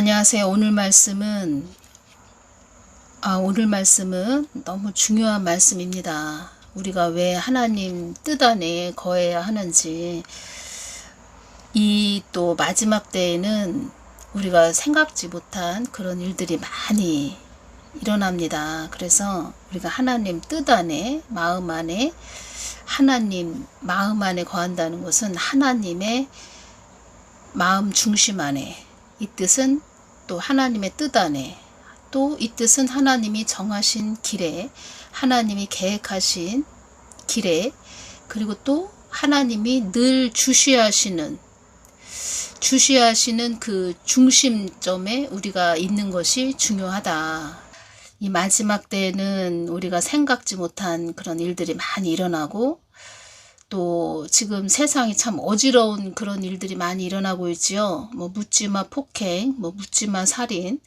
안녕하세요. 오늘 말씀은 너무 중요한 말씀입니다. 우리가 왜 하나님 뜻 안에 거해야 하는지, 이 또 마지막 때에는 우리가 생각지 못한 그런 일들이 많이 일어납니다. 그래서 우리가 하나님 뜻 안에, 하나님 마음 안에 거한다는 것은 하나님의 마음 중심 안에, 이 뜻은 또 하나님의 뜻 안에, 또 이 뜻은 하나님이 정하신 길에, 하나님이 계획하신 길에, 그리고 또 하나님이 늘 주시하시는 그 중심점에 우리가 있는 것이 중요하다. 이 마지막 때에는 우리가 생각지 못한 그런 일들이 많이 일어나고, 또 지금 세상이 참 어지러운 그런 일들이 많이 일어나고 있지요. 묻지마 폭행, 묻지마 살인,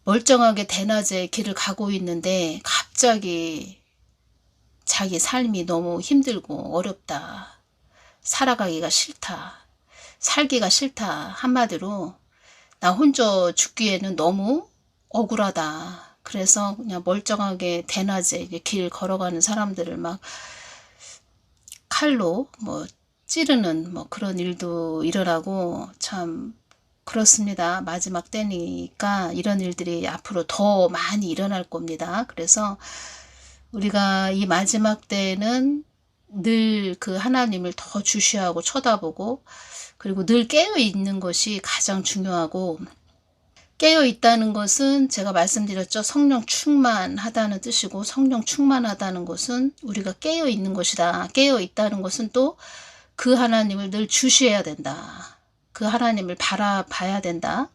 멀쩡하게 대낮에 길을 가고 있는데 갑자기 자기 삶이 너무 힘들고 어렵다, 살아가기가 싫다, 살기가 싫다, 한마디로 나 혼자 죽기에는 너무 억울하다. 그래서 그냥 멀쩡하게 대낮에 길 걸어가는 사람들을 막 칼로 찌르는 그런 일도 일어나고, 참 그렇습니다. 마지막 때니까 이런 일들이 앞으로 더 많이 일어날 겁니다. 그래서 우리가 이 마지막 때에는 늘 그 하나님을 더 주시하고 쳐다보고, 그리고 늘 깨어 있는 것이 가장 중요하고, 깨어 있다는 것은 제가 말씀드렸죠. 성령 충만하다는 뜻이고, 성령 충만하다는 것은 우리가 깨어 있는 것이다. 깨어 있다는 것은 또 그 하나님을 늘 주시해야 된다. 그 하나님을 바라봐야 된다.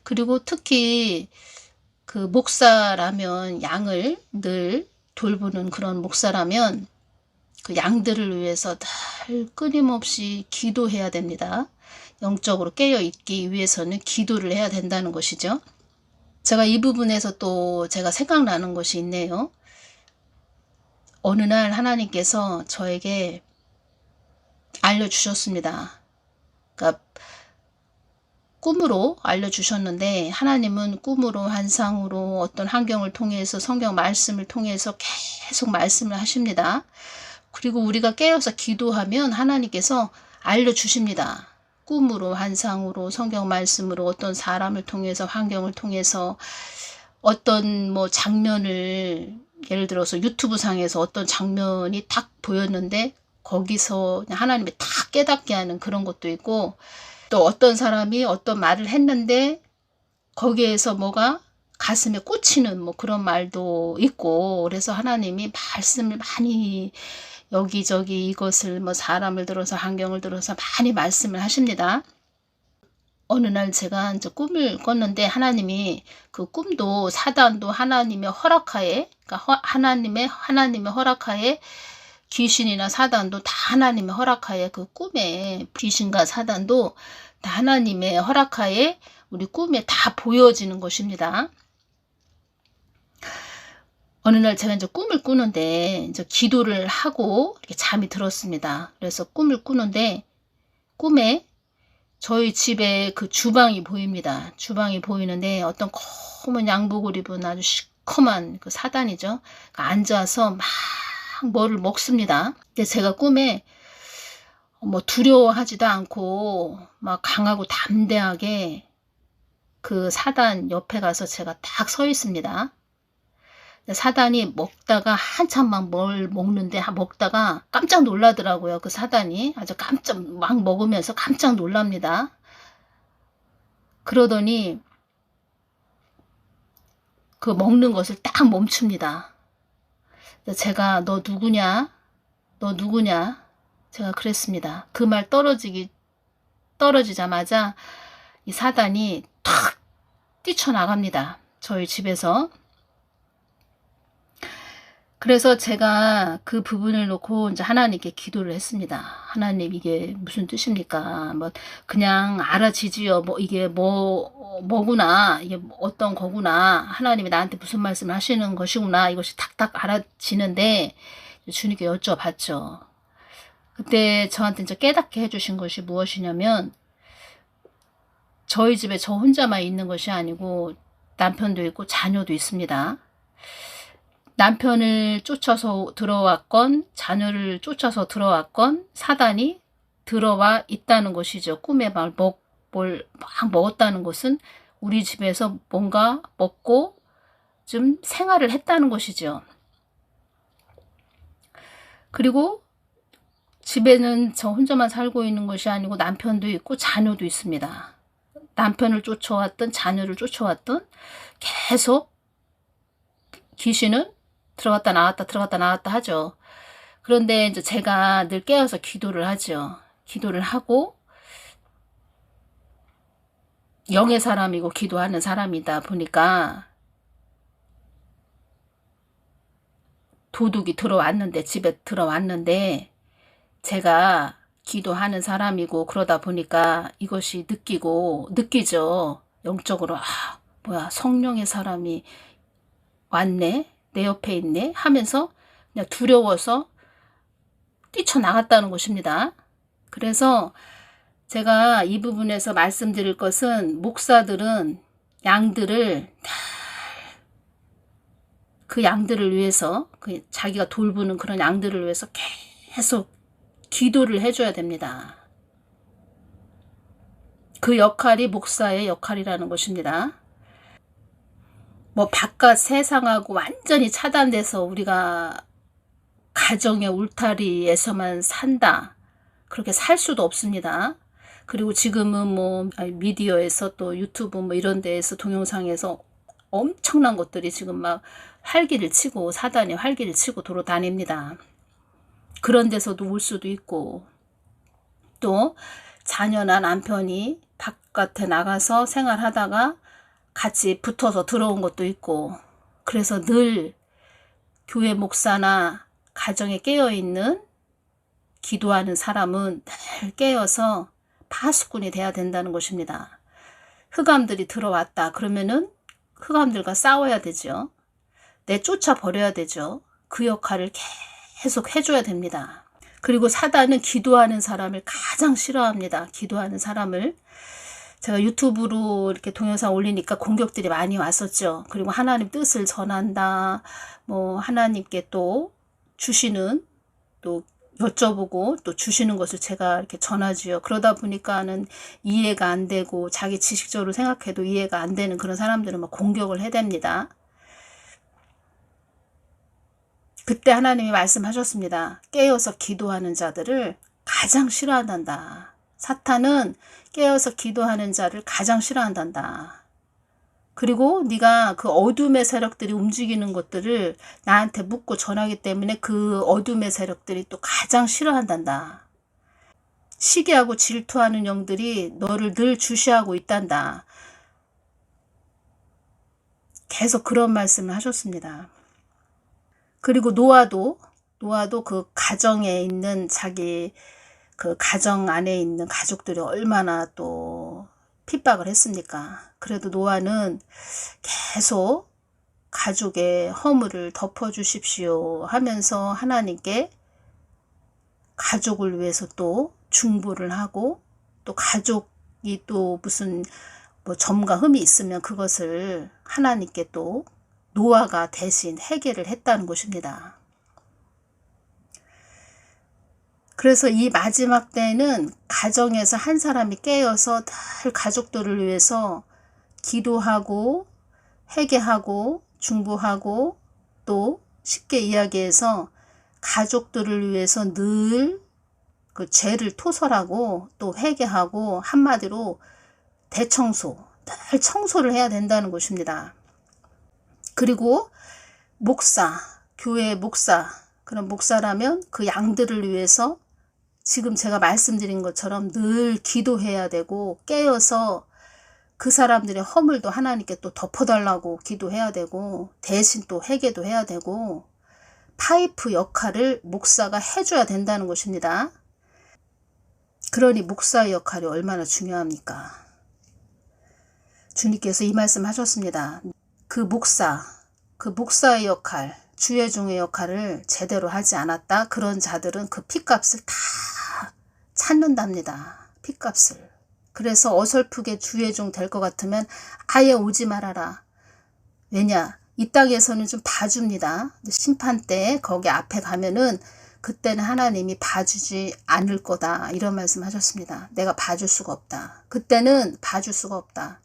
그리고 특히 그 목사라면, 양을 늘 돌보는 그런 목사라면 그 양들을 위해서 늘 끊임없이 기도해야 됩니다. 영적으로 깨어있기 위해서는 기도를 해야 된다는 것이죠. 제가 이 부분에서 또 제가 생각나는 것이 있네요. 어느 날 하나님께서 저에게 알려주셨습니다. 그러니까 꿈으로 알려주셨는데, 하나님은 꿈으로, 환상으로, 어떤 환경을 통해서, 성경 말씀을 통해서 계속 말씀을 하십니다. 그리고 우리가 깨어서 기도하면 하나님께서 알려주십니다. 꿈으로, 환상으로, 성경 말씀으로, 어떤 사람을 통해서, 환경을 통해서, 어떤 장면을, 예를 들어서 유튜브 상에서 어떤 장면이 딱 보였는데 거기서 하나님이 딱 깨닫게 하는 그런 것도 있고, 또 어떤 사람이 어떤 말을 했는데 거기에서 뭐가 가슴에 꽂히는 그런 말도 있고, 그래서 하나님이 말씀을 많이 여기저기 이것을 사람을 들어서, 환경을 들어서 많이 말씀을 하십니다. 어느 날 제가 이제 꿈을 꿨는데, 하나님이 그 꿈도, 사단도 하나님의 허락하에, 그러니까 하나님의 허락하에, 귀신이나 사단도 다 하나님의 허락하에, 그 꿈에 귀신과 사단도 다 하나님의 허락하에 우리 꿈에 다 보여지는 것입니다. 어느 날 제가 이제 꿈을 꾸는데, 이제 기도를 하고 이렇게 잠이 들었습니다. 그래서 꿈을 꾸는데, 꿈에 저희 집에 그 주방이 보입니다. 주방이 보이는데 어떤 검은 양복을 입은 아주 시커먼 그 사단이죠. 앉아서 막 뭐를 먹습니다. 근데 제가 꿈에 두려워하지도 않고 막 강하고 담대하게 그 사단 옆에 가서 제가 딱 서 있습니다. 사단이 먹다가 한참 막 뭘 먹는데, 먹다가 깜짝 놀라더라고요. 그 사단이 아주 막 먹으면서 깜짝 놀랍니다. 그러더니 그 먹는 것을 딱 멈춥니다. 제가 너 누구냐? 제가 그랬습니다. 그 말 떨어지자마자 이 사단이 탁 뛰쳐나갑니다. 저희 집에서. 그래서 제가 그 부분을 놓고 이제 하나님께 기도를 했습니다. 하나님, 이게 무슨 뜻입니까? 그냥 알아지지요. 이게 뭐구나. 이게 어떤 거구나. 하나님이 나한테 무슨 말씀을 하시는 것이구나. 이것이 탁탁 알아지는데, 주님께 여쭤봤죠. 그때 저한테 이제 깨닫게 해주신 것이 무엇이냐면, 저희 집에 저 혼자만 있는 것이 아니고 남편도 있고 자녀도 있습니다. 남편을 쫓아서 들어왔건 자녀를 쫓아서 들어왔건 사단이 들어와 있다는 것이죠. 꿈에 뭘 막 먹었다는 것은 우리 집에서 뭔가 먹고 좀 생활을 했다는 것이죠. 그리고 집에는 저 혼자만 살고 있는 것이 아니고 남편도 있고 자녀도 있습니다. 남편을 쫓아왔던 자녀를 쫓아왔던 계속 귀신은 들어갔다 나왔다 들어갔다 나왔다 하죠. 그런데 이제 제가 늘 깨어서 기도를 하죠. 기도를 하고 영의 사람이고 기도하는 사람이다 보니까 도둑이 들어왔는데 집에 들어왔는데 제가 기도하는 사람이고 그러다 보니까 이것이 느끼죠. 영적으로 뭐야 성령의 사람이 왔네 내 옆에 있네 하면서 그냥 두려워서 뛰쳐나갔다는 것입니다. 그래서 제가 이 부분에서 말씀드릴 것은 목사들은 양들을 그 양들을 위해서 자기가 돌보는 그런 양들을 위해서 계속 기도를 해줘야 됩니다. 그 역할이 목사의 역할이라는 것입니다. 뭐 바깥 세상하고 완전히 차단돼서 우리가 가정의 울타리에서만 산다. 그렇게 살 수도 없습니다. 그리고 지금은 뭐 미디어에서 또 유튜브 뭐 이런 데에서 동영상에서 엄청난 것들이 지금 막 활기를 치고 사단이 활기를 치고 돌아다닙니다. 그런 데서도 올 수도 있고 또 자녀나 남편이 바깥에 나가서 생활하다가 같이 붙어서 들어온 것도 있고 그래서 늘 교회 목사나 가정에 깨어있는 기도하는 사람은 늘 깨어서 파수꾼이 돼야 된다는 것입니다. 흑암들이 들어왔다 그러면은 흑암들과 싸워야 되죠. 내쫓아 버려야 되죠. 그 역할을 계속 해줘야 됩니다. 그리고 사단은 기도하는 사람을 가장 싫어합니다. 기도하는 사람을. 제가 유튜브로 이렇게 동영상 올리니까 공격들이 많이 왔었죠. 그리고 하나님 뜻을 전한다. 뭐 하나님께 또 주시는 또 여쭤보고 또 주시는 것을 제가 이렇게 전하지요. 그러다 보니까는 이해가 안 되고 자기 지식적으로 생각해도 이해가 안 되는 그런 사람들은 막 공격을 해댑니다. 그때 하나님이 말씀하셨습니다. 깨어서 기도하는 자들을 가장 싫어한단다. 사탄은 깨어서 기도하는 자를 가장 싫어한단다. 그리고 네가 그 어둠의 세력들이 움직이는 것들을 나한테 묻고 전하기 때문에 그 어둠의 세력들이 또 가장 싫어한단다. 시기하고 질투하는 영들이 너를 늘 주시하고 있단다. 계속 그런 말씀을 하셨습니다. 그리고 노아도 그 가정에 있는 자기 그 가정 안에 있는 가족들이 얼마나 또 핍박을 했습니까? 그래도 노아는 계속 가족의 허물을 덮어주십시오 하면서 하나님께 가족을 위해서 또 중보를 하고 또 가족이 또 무슨 뭐 점과 흠이 있으면 그것을 하나님께 또 노아가 대신 해결을 했다는 것입니다. 그래서 이 마지막 때는 가정에서 한 사람이 깨어서 늘 가족들을 위해서 기도하고 회개하고 중보하고 또 쉽게 이야기해서 가족들을 위해서 늘 그 죄를 토설하고 또 회개하고 한마디로 대청소, 늘 청소를 해야 된다는 것입니다. 그리고 목사, 교회 목사, 그런 목사라면 그 양들을 위해서 지금 제가 말씀드린 것처럼 늘 기도해야 되고 깨어서 그 사람들의 허물도 하나님께 또 덮어달라고 기도해야 되고 대신 또 회개도 해야 되고 파이프 역할을 목사가 해줘야 된다는 것입니다. 그러니 목사의 역할이 얼마나 중요합니까? 주님께서 이 말씀 하셨습니다. 그 목사의 역할, 주의 종의 역할을 제대로 하지 않았다. 그런 자들은 그 핏값을 다 찾는답니다. 핏값을. 그래서 어설프게 주의종 될 것 같으면 아예 오지 말아라. 왜냐? 이 땅에서는 좀 봐줍니다. 심판 때 거기 앞에 가면은 그때는 하나님이 봐주지 않을 거다. 이런 말씀 하셨습니다. 내가 봐줄 수가 없다. 그때는 봐줄 수가 없다.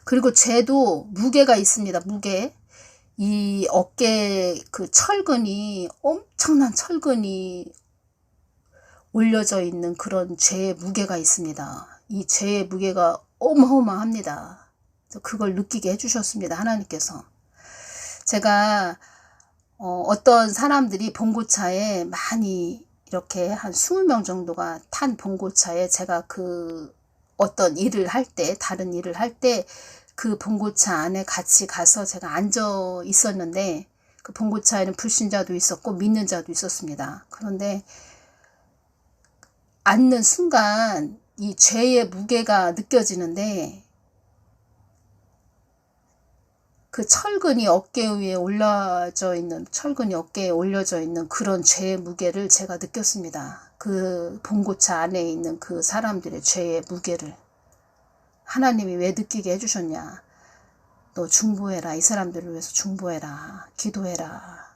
그리고 죄도 무게가 있습니다. 무게. 이 어깨에 그 철근이, 엄청난 철근이 올려져 있는 그런 죄의 무게가 있습니다. 이 죄의 무게가 어마어마합니다. 그걸 느끼게 해주셨습니다. 하나님께서. 제가 어떤 사람들이 봉고차에 많이 이렇게 한 20명 정도가 탄 봉고차에 제가 그 어떤 일을 할 때, 다른 일을 할 때 그 봉고차 안에 같이 가서 제가 앉아 있었는데 그 봉고차에는 불신자도 있었고 믿는 자도 있었습니다. 그런데 앉는 순간 이 죄의 무게가 느껴지는데 그 철근이 어깨 위에 올려져 있는, 철근이 어깨에 올려져 있는 그런 죄의 무게를 제가 느꼈습니다. 그 봉고차 안에 있는 그 사람들의 죄의 무게를. 하나님이 왜 느끼게 해주셨냐. 너 중보해라. 이 사람들을 위해서 중보해라. 기도해라.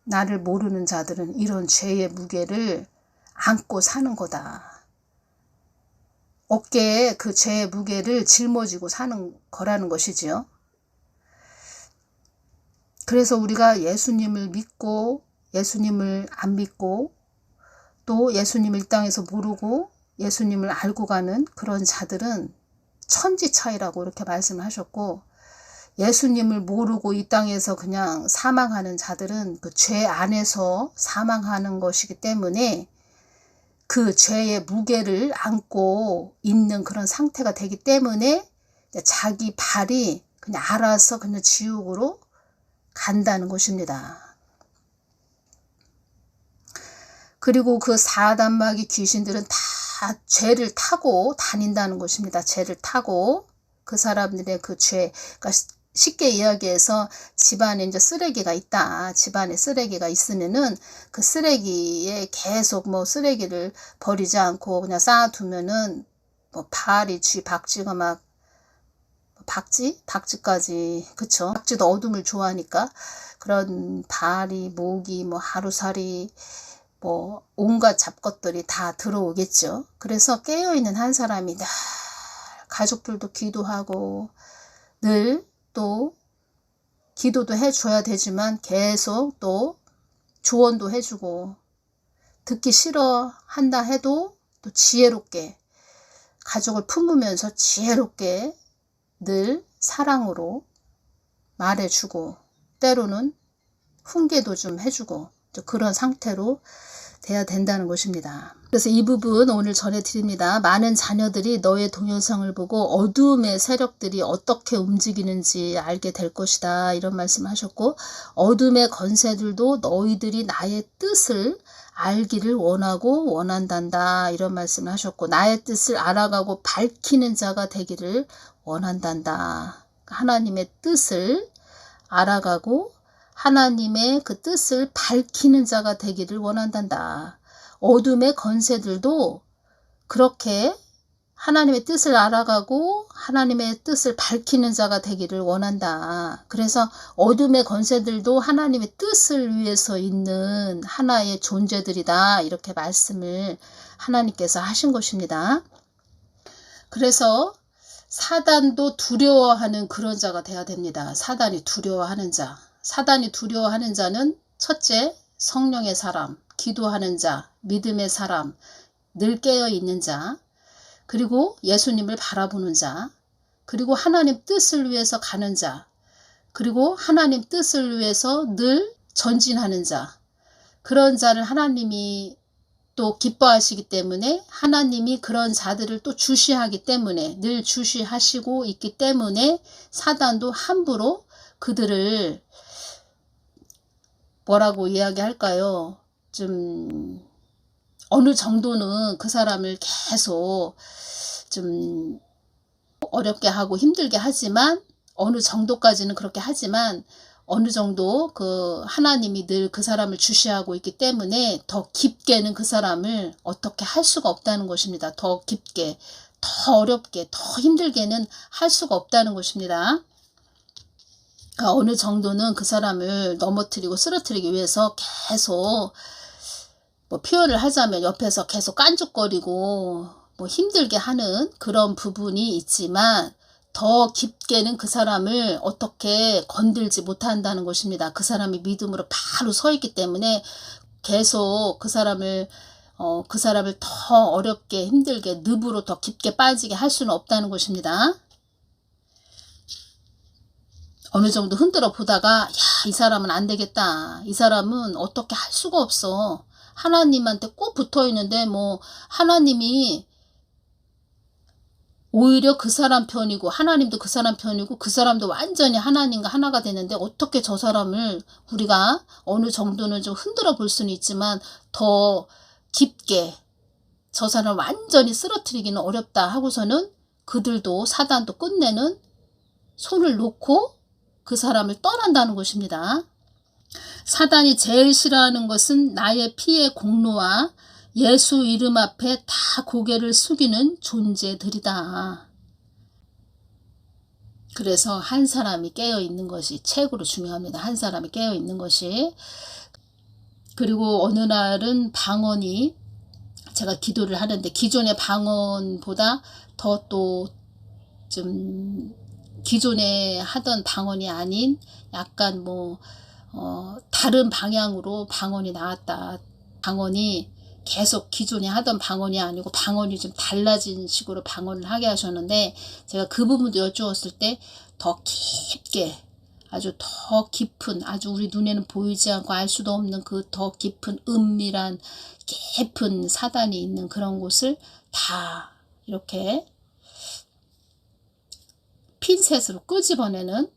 나를 모르는 자들은 이런 죄의 무게를 안고 사는 거다. 어깨에 그 죄의 무게를 짊어지고 사는 거라는 것이지요. 그래서 우리가 예수님을 믿고 예수님을 안 믿고 또 예수님을 이 땅에서 모르고 예수님을 알고 가는 그런 자들은 천지 차이라고 이렇게 말씀하셨고, 예수님을 모르고 이 땅에서 그냥 사망하는 자들은 그 죄 안에서 사망하는 것이기 때문에 그 죄의 무게를 안고 있는 그런 상태가 되기 때문에 자기 발이 그냥 알아서 그냥 지옥으로 간다는 것입니다. 그리고 그 사단마귀 귀신들은 다 죄를 타고 다닌다는 것입니다. 죄를 타고 그 사람들의 그 죄, 그러니까 쉽게 이야기해서 집안에 이제 쓰레기가 있다. 집안에 쓰레기가 있으면은 그 쓰레기에 계속 뭐 쓰레기를 버리지 않고 그냥 쌓아두면은 뭐 발이 박쥐가 막 박쥐까지, 그쵸? 박쥐도 어둠을 좋아하니까 그런 발이, 모기, 뭐 하루살이, 뭐 온갖 잡것들이 다 들어오겠죠. 그래서 깨어있는 한 사람이 늘 가족들도 기도하고 늘 또 기도도 해줘야 되지만 계속 또 조언도 해주고, 듣기 싫어한다 해도 또 지혜롭게 가족을 품으면서 지혜롭게 늘 사랑으로 말해주고 때로는 훈계도 좀 해주고 그런 상태로 돼야 된다는 것입니다. 그래서 이 부분 오늘 전해드립니다. 많은 자녀들이 너의 동영상을 보고 어두움의 세력들이 어떻게 움직이는지 알게 될 것이다. 이런 말씀을 하셨고, 어둠의 권세들도 너희들이 나의 뜻을 알기를 원하고 원한단다. 이런 말씀을 하셨고, 나의 뜻을 알아가고 밝히는 자가 되기를 원한단다. 하나님의 뜻을 알아가고 하나님의 그 뜻을 밝히는 자가 되기를 원한단다. 어둠의 권세들도 그렇게 하나님의 뜻을 알아가고 하나님의 뜻을 밝히는 자가 되기를 원한다. 그래서 어둠의 권세들도 하나님의 뜻을 위해서 있는 하나의 존재들이다. 이렇게 말씀을 하나님께서 하신 것입니다. 그래서 사단도 두려워하는 그런 자가 돼야 됩니다. 사단이 두려워하는 자. 사단이 두려워하는 자는 첫째, 성령의 사람, 기도하는 자, 믿음의 사람, 늘 깨어있는 자, 그리고 예수님을 바라보는 자, 그리고 하나님 뜻을 위해서 가는 자, 그리고 하나님 뜻을 위해서 늘 전진하는 자, 그런 자를 하나님이 또 기뻐하시기 때문에 하나님이 그런 자들을 또 주시하기 때문에, 늘 주시하시고 있기 때문에 사단도 함부로 그들을 뭐라고 이야기할까요? 좀 어느 정도는 그 사람을 계속 좀 어렵게 하고 힘들게 하지만, 어느 정도까지는 그렇게 하지만 어느 정도 그 하나님이 늘 그 사람을 주시하고 있기 때문에 더 깊게는 그 사람을 어떻게 할 수가 없다는 것입니다. 더 깊게, 더 어렵게, 더 힘들게는 할 수가 없다는 것입니다. 그러니까 어느 정도는 그 사람을 넘어뜨리고 쓰러뜨리기 위해서 계속 뭐 표현을 하자면 옆에서 계속 깐죽거리고 뭐 힘들게 하는 그런 부분이 있지만 더 깊게는 그 사람을 어떻게 건들지 못한다는 것입니다. 그 사람이 믿음으로 바로 서 있기 때문에 계속 그 사람을 더 어렵게 힘들게 늪으로 더 깊게 빠지게 할 수는 없다는 것입니다. 어느 정도 흔들어 보다가 야, 이 사람은 안 되겠다. 이 사람은 어떻게 할 수가 없어. 하나님한테 꼭 붙어 있는데 뭐 하나님이 오히려 그 사람 편이고 하나님도 그 사람 편이고 그 사람도 완전히 하나님과 하나가 되는데 어떻게 저 사람을 우리가 어느 정도는 좀 흔들어 볼 수는 있지만 더 깊게 저 사람을 완전히 쓰러뜨리기는 어렵다 하고서는 그들도 사단도 끝내는 손을 놓고 그 사람을 떠난다는 것입니다. 사단이 제일 싫어하는 것은 나의 피의 공로와 예수 이름 앞에 다 고개를 숙이는 존재들이다. 그래서 한 사람이 깨어있는 것이 최고로 중요합니다. 한 사람이 깨어있는 것이. 그리고 어느 날은 방언이 제가 기도를 하는데 기존의 방언보다 더 또 좀 기존에 하던 방언이 아닌 약간 뭐 다른 방향으로 방언이 나왔다. 방언이 계속 기존에 하던 방언이 아니고 방언이 좀 달라진 식으로 방언을 하게 하셨는데 제가 그 부분도 여쭈었을 때 더 깊게 아주 더 깊은 아주 우리 눈에는 보이지 않고 알 수도 없는 그 더 깊은 은밀한 깊은 사단이 있는 그런 곳을 다 이렇게 핀셋으로 끄집어내는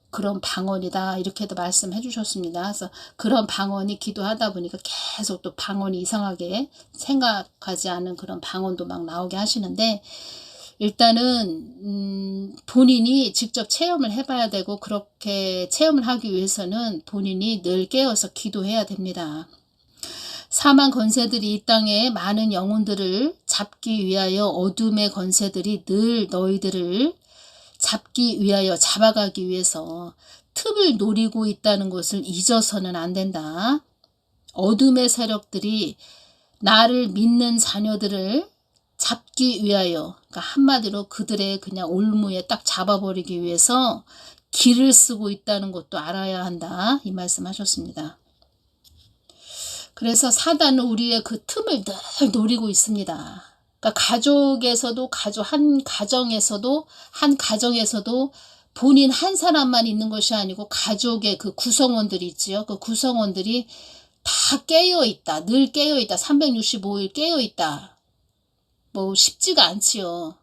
그런 방언이다 이렇게도 말씀해 주셨습니다. 그래서 그런 방언이 기도하다 보니까 계속 또 방언이 이상하게 생각하지 않은 그런 방언도 막 나오게 하시는데 일단은 본인이 직접 체험을 해봐야 되고 그렇게 체험을 하기 위해서는 본인이 늘 깨어서 기도해야 됩니다. 사망 권세들이 이 땅에 많은 영혼들을 잡기 위하여 어둠의 권세들이 늘 너희들을 잡기 위하여 잡아가기 위해서 틈을 노리고 있다는 것을 잊어서는 안 된다. 어둠의 세력들이 나를 믿는 자녀들을 잡기 위하여 그러니까 한마디로 그들의 그냥 올무에 딱 잡아버리기 위해서 길을 쓰고 있다는 것도 알아야 한다. 이 말씀 하셨습니다. 그래서 사단은 우리의 그 틈을 늘 노리고 있습니다. 그러니까 가족에서도 한 가정에서도 본인 한 사람만 있는 것이 아니고 가족의 그 구성원들이 있지요. 그 구성원들이 다 깨어있다. 늘 깨어있다. 365일 깨어있다. 뭐 쉽지가 않지요.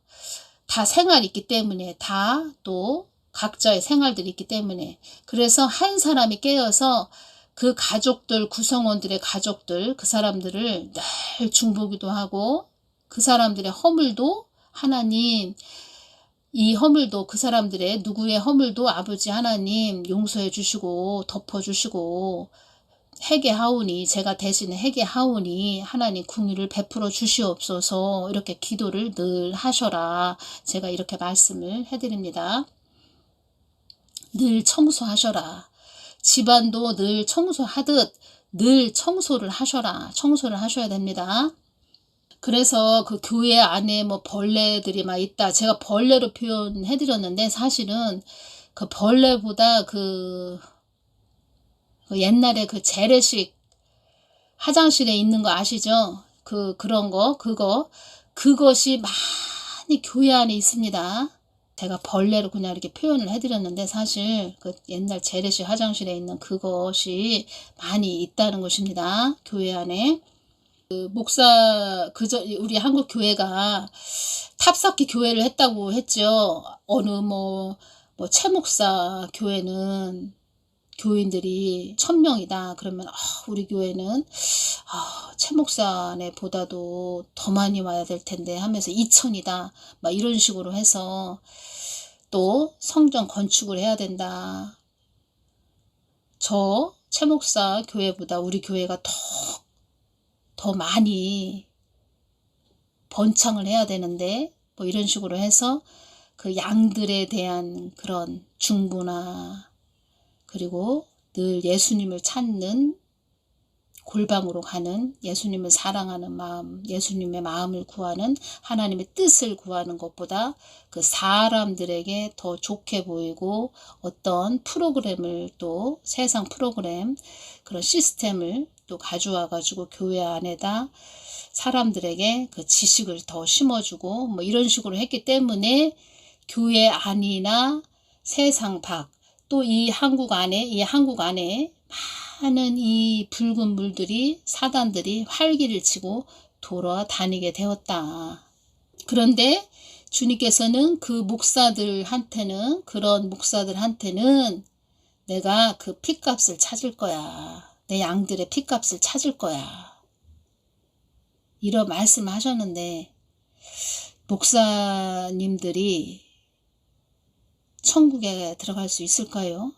다 생활이 있기 때문에 다 또 각자의 생활들이 있기 때문에 그래서 한 사람이 깨어서 그 가족들 구성원들의 가족들 그 사람들을 늘 중보기도 하고 그 사람들의 허물도 하나님 이 허물도 그 사람들의 누구의 허물도 아버지 하나님 용서해 주시고 덮어 주시고 회개하오니 제가 대신에 회개하오니 하나님 긍휼을 베풀어 주시옵소서 이렇게 기도를 늘 하셔라. 제가 이렇게 말씀을 해드립니다. 늘 청소하셔라. 집안도 늘 청소하듯 늘 청소를 하셔라. 청소를 하셔야 됩니다. 그래서 그 교회 안에 뭐 벌레들이 막 있다. 제가 벌레로 표현해드렸는데 사실은 그 벌레보다 그 옛날에 그 재래식 화장실에 있는 거 아시죠? 그런 거, 그것이 많이 교회 안에 있습니다. 제가 벌레로 그냥 이렇게 표현을 해드렸는데 사실 그 옛날 재래식 화장실에 있는 그것이 많이 있다는 것입니다. 교회 안에. 그 목사, 우리 한국 교회가 탑쌓기 교회를 했다고 했죠. 어느 최 목사 교회는 교인들이 1000명이다. 그러면 우리 교회는 최 목사네 보다도 더 많이 와야 될 텐데 하면서 2000이다. 막 이런 식으로 해서 또 성전 건축을 해야 된다. 저 최 목사 교회보다 우리 교회가 더 많이 번창을 해야 되는데 뭐 이런 식으로 해서 그 양들에 대한 그런 중보나 그리고 늘 예수님을 찾는 골방으로 가는 예수님을 사랑하는 마음, 예수님의 마음을 구하는 하나님의 뜻을 구하는 것보다 그 사람들에게 더 좋게 보이고 어떤 프로그램을 또 세상 프로그램 그런 시스템을 또 가져와 가지고 교회 안에다 사람들에게 그 지식을 더 심어주고 뭐 이런 식으로 했기 때문에 교회 안이나 세상 밖 또 이 한국 안에 많은 이 붉은 물들이 사단들이 활기를 치고 돌아다니게 되었다. 그런데 주님께서는 그 그런 목사들한테는 내가 그 핏값을 찾을 거야. 내 양들의 핏값을 찾을 거야. 이런 말씀을 하셨는데 목사님들이 천국에 들어갈 수 있을까요?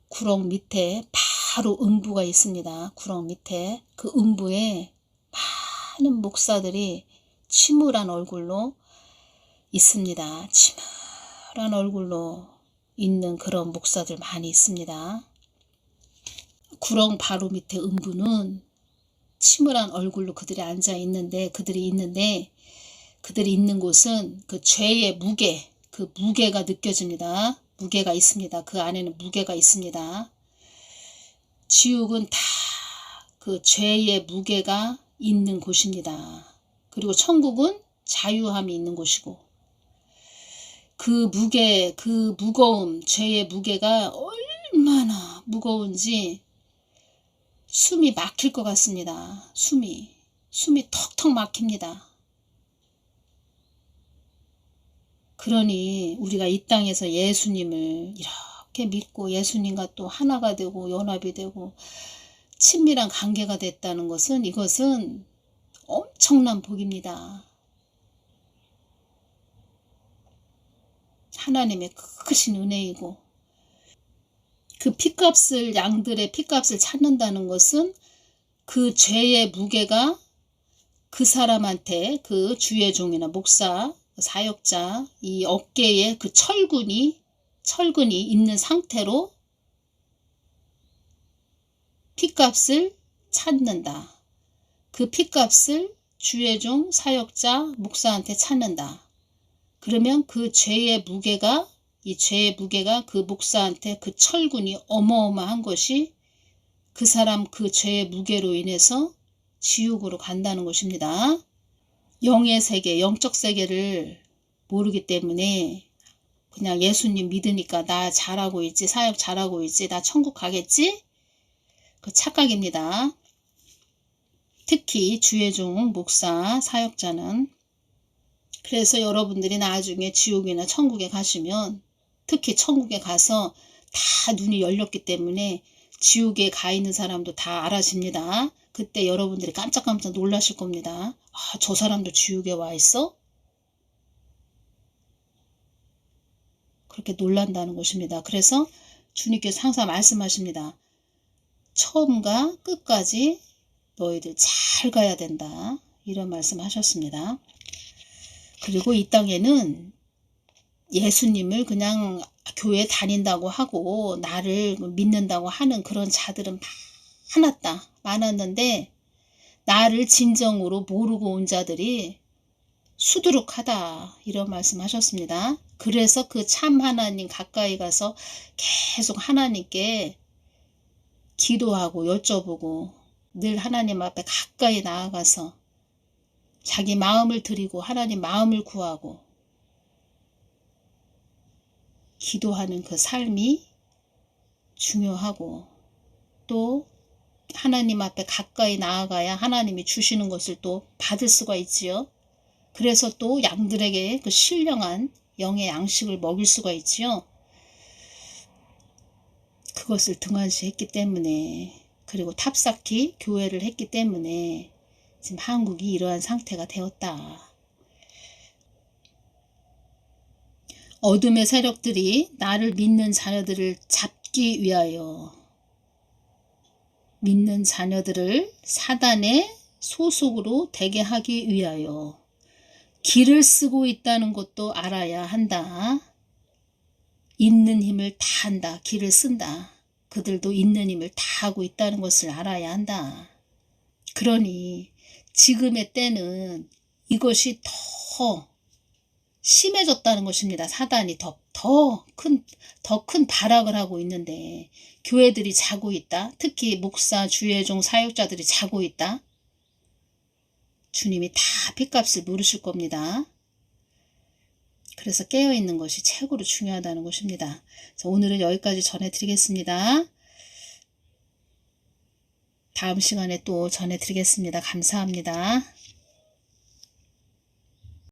구렁 밑에 바로 음부가 있습니다. 구렁 밑에 그 음부에 많은 목사들이 침울한 얼굴로 있습니다. 침울한 얼굴로 있는 그런 목사들 많이 있습니다. 구렁 바로 밑에 음부는 침울한 얼굴로 그들이 그들이 있는 곳은 그 죄의 그 무게가 느껴집니다. 무게가 있습니다. 그 안에는 무게가 있습니다. 지옥은 다 그 죄의 무게가 있는 곳입니다. 그리고 천국은 자유함이 있는 곳이고 그 무거움, 죄의 무게가 얼마나 무거운지 숨이 막힐 것 같습니다. 숨이 턱턱 막힙니다. 그러니 우리가 이 땅에서 예수님을 이렇게 믿고 예수님과 또 하나가 되고 연합이 되고 친밀한 관계가 됐다는 것은 이것은 엄청난 복입니다. 하나님의 크신 은혜이고 그 양들의 핏값을 찾는다는 것은 그 죄의 무게가 그 사람한테 그 주의 종이나 목사 사역자 이 어깨에 그 철근이 있는 상태로 핏값을 찾는다. 그 핏값을 주의 종 사역자 목사한테 찾는다. 그러면 그 죄의 무게가 그 목사한테 그 철근이 어마어마한 것이 그 사람 그 죄의 무게로 인해서 지옥으로 간다는 것입니다. 영의 세계, 영적 세계를 모르기 때문에 그냥 예수님 믿으니까 나 잘하고 있지, 사역 잘하고 있지, 나 천국 가겠지? 그 착각입니다. 특히 주의 종, 목사, 사역자는. 그래서 여러분들이 나중에 지옥이나 천국에 가시면 특히 천국에 가서 다 눈이 열렸기 때문에 지옥에 가 있는 사람도 다 알아집니다. 그때 여러분들이 깜짝깜짝 놀라실 겁니다. 아, 저 사람도 지옥에 와 있어? 그렇게 놀란다는 것입니다. 그래서 주님께서 항상 말씀하십니다. 처음과 끝까지 너희들 잘 가야 된다. 이런 말씀 하셨습니다. 그리고 이 땅에는 예수님을 그냥 교회 다닌다고 하고 나를 믿는다고 하는 그런 자들은 많았는데 나를 진정으로 모르고 온 자들이 수두룩하다 이런 말씀 하셨습니다. 그래서 그 참 하나님 가까이 가서 계속 하나님께 기도하고 여쭤보고 늘 하나님 앞에 가까이 나아가서 자기 마음을 드리고 하나님 마음을 구하고 기도하는 그 삶이 중요하고 또 하나님 앞에 가까이 나아가야 하나님이 주시는 것을 또 받을 수가 있지요. 그래서 또 양들에게 그 신령한 영의 양식을 먹일 수가 있지요. 그것을 등한시했기 때문에 그리고 탑쌓기 교회를 했기 때문에 지금 한국이 이러한 상태가 되었다. 어둠의 세력들이 나를 믿는 자녀들을 시키기 위하여 믿는 자녀들을 사단의 소속으로 되게 하기 위하여 길을 쓰고 있다는 것도 알아야 한다. 있는 힘을 다 한다. 길을 쓴다. 그들도 있는 힘을 다 하고 있다는 것을 알아야 한다. 그러니 지금의 때는 이것이 더 심해졌다는 것입니다. 사단이 더 큰 발악을 하고 있는데 교회들이 자고 있다. 특히 목사, 주의종, 사역자들이 자고 있다. 주님이 다 핏값을 물으실 겁니다. 그래서 깨어있는 것이 최고로 중요하다는 것입니다. 오늘은 여기까지 전해드리겠습니다. 다음 시간에 또 전해드리겠습니다. 감사합니다.